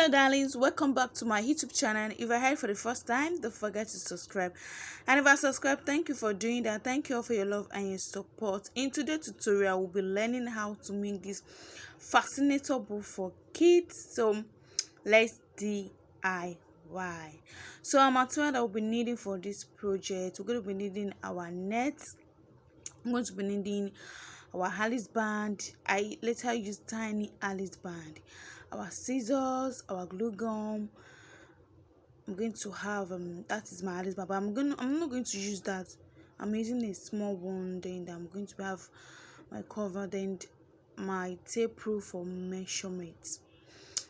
Hello darlings, welcome back to my YouTube channel. If I heard for the first time, don't forget to subscribe, and if I subscribe, thank you for doing that. Thank you all for your love and your support. In today's tutorial, we'll be learning how to make this fascinator book for kids. So let's DIY. So our material that we'll be needing for this project, we're going to be needing our nets. I'm going to be needing our Alice band. I later use tiny Alice band, our scissors, our glue gum. I'm going to have that is my Alice band, but I'm not going to use that. I'm using a small one. Then I'm going to have my cover, then my tape proof for measurements.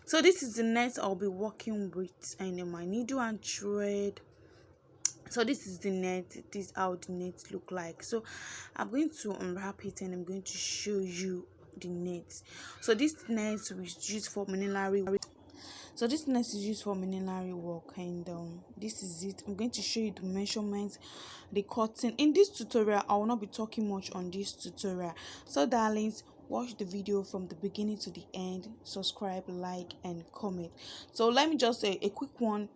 So this is the net I'll be working with, and my needle and thread. So this is the net. This is how the net look like. So I'm going to unwrap it and I'm going to show you the net. So this net is used for millinery. So this net is used for millinery work, and this is it. I'm going to show you the measurements, the cutting. In this tutorial, I will not be talking much on this tutorial. So darlings, watch the video from the beginning to the end. Subscribe, like, and comment. So let me just say a quick one.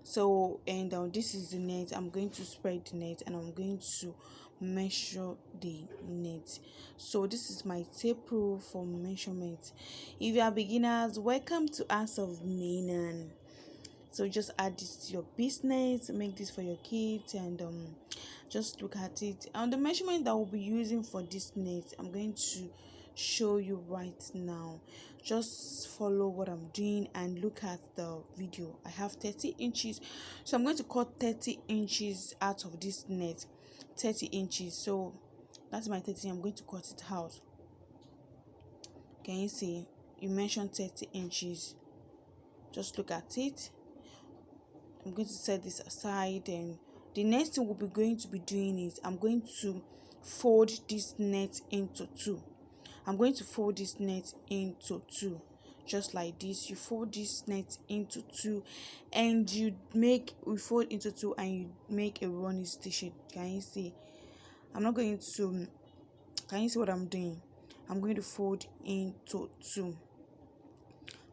So this is the net. I'm going to spread the net and I'm going to measure the net. So this is my tape proof for measurement. If you are beginners, welcome to House of Menan. So just add this to your business, make this for your kids, and just look at it. And the measurement that we'll be using for this net, I'm going to show you right now. Just follow what I'm doing and look at the video. I have 30 inches, so I'm going to cut 30 inches out of this net. 30 inches, so that's my 30. I'm going to cut it out. Can you see? You mentioned 30 inches. Just look at it. I'm going to set this aside, and the next thing we'll be going to be doing is I'm going to fold this net into two. I'm going to fold this net into two, just like this. You fold this net into two, and you fold into two, and you make a running stitch. Can you see? I'm not going to. Can you see what I'm doing? I'm going to fold into two.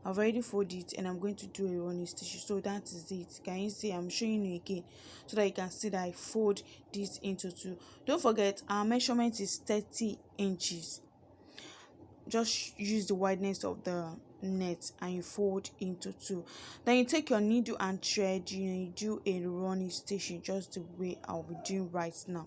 I've already folded it, and I'm going to do a running stitch. So that is it. Can you see? I'm showing you again so that you can see that I fold this into two. Don't forget, our measurement is 30 inches. Just use the wideness of the net and you fold into two. Then you take your needle and thread. You do a running stitch just the way I'll be doing right now.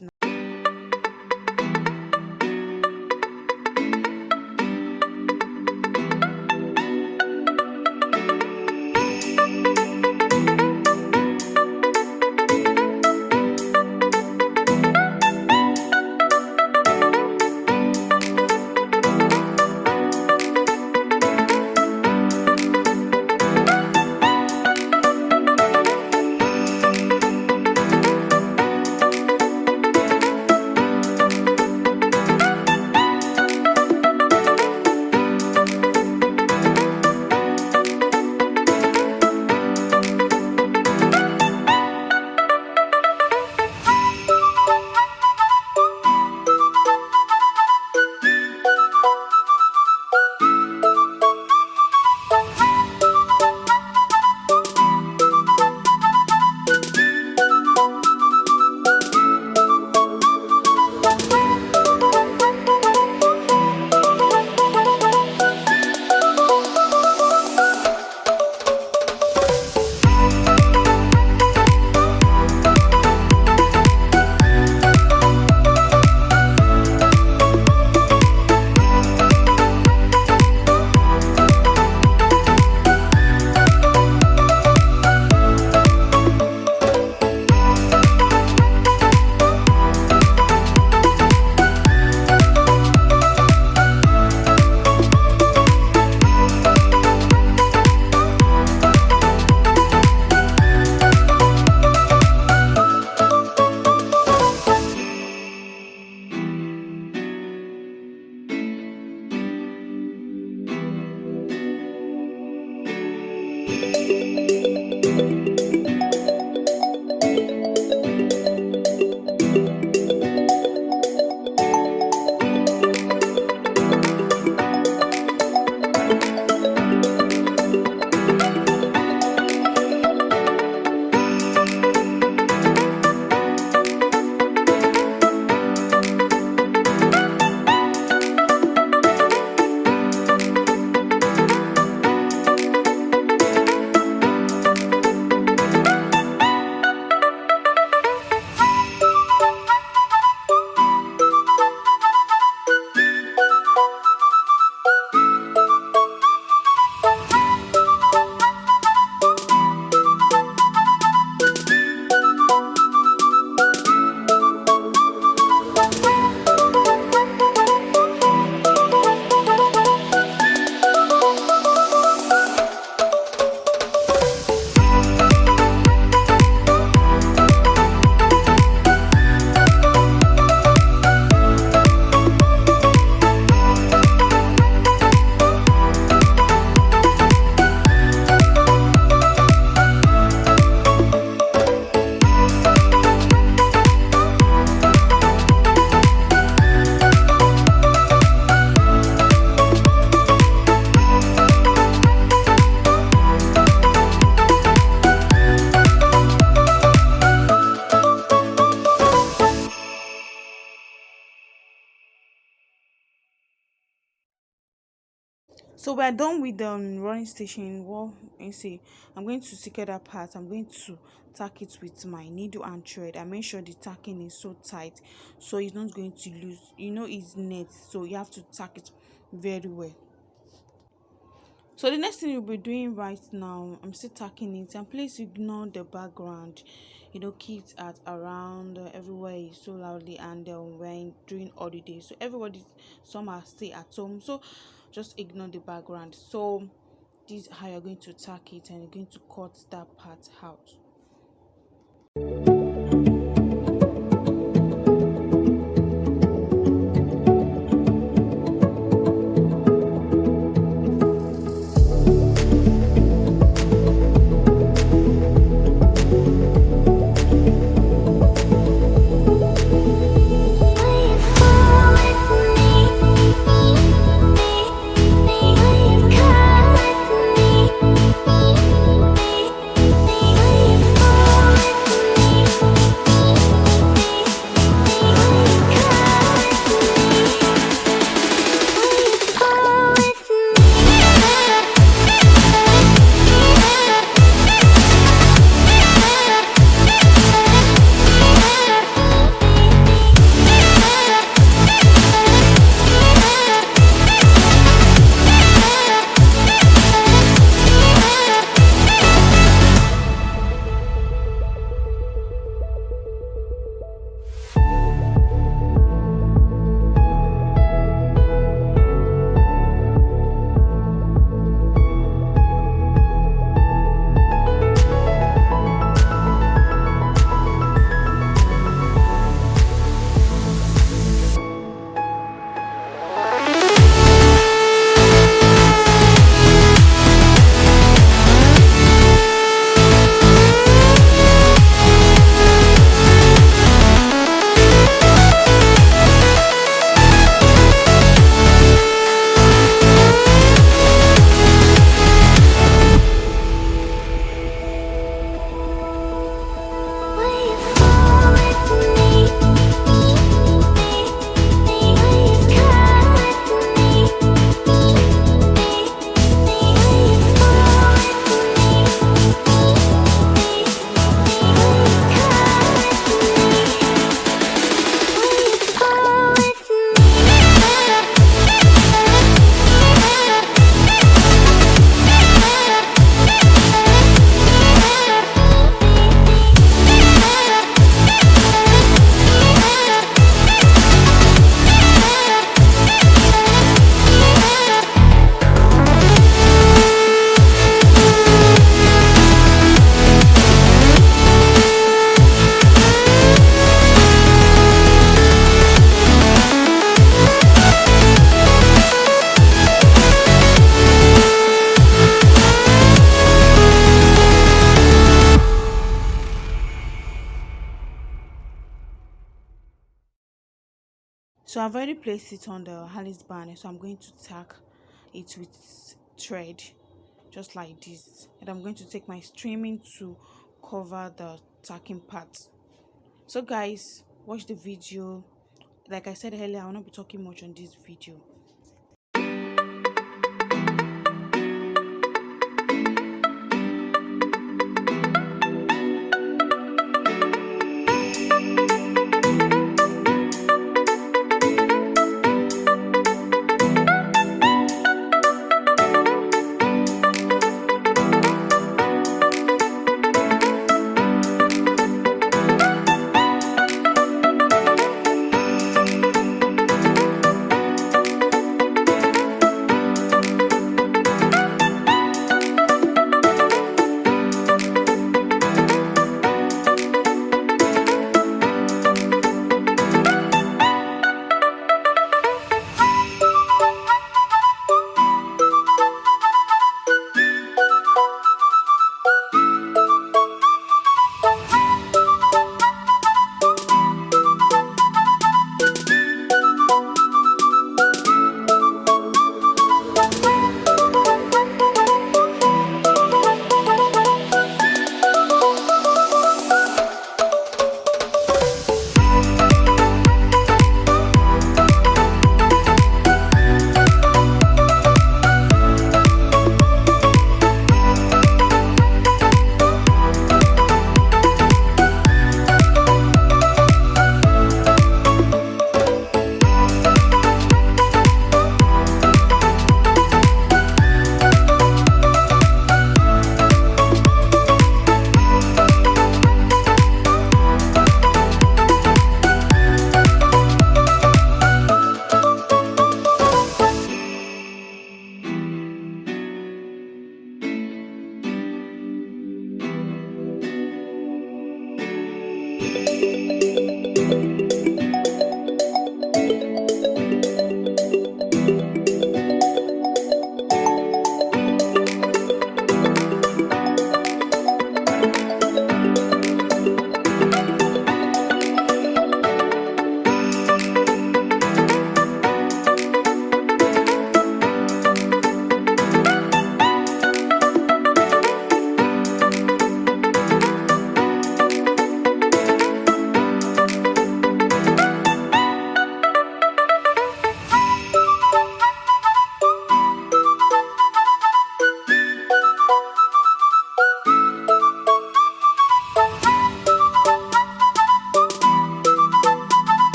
So we're done with the running station. Well, you see, I'm going to secure that part. I'm going to tack it with my needle and thread. I make sure the tacking is so tight so it's not going to lose. You know, it's net, so you have to tack it very well. So the next thing you'll be doing right now, I'm still tacking it, and please ignore the background. You know, kids at around everywhere is so loudly, and when during holiday, so everybody, some are still at home, so just ignore the background. So this is how you're going to tack it, and you're going to cut that part out. So I've already placed it on the Alice band, so I'm going to tack it with thread just like this, and I'm going to take my streaming to cover the tacking part. So guys, watch the video. Like I said earlier, I will not be talking much on this video.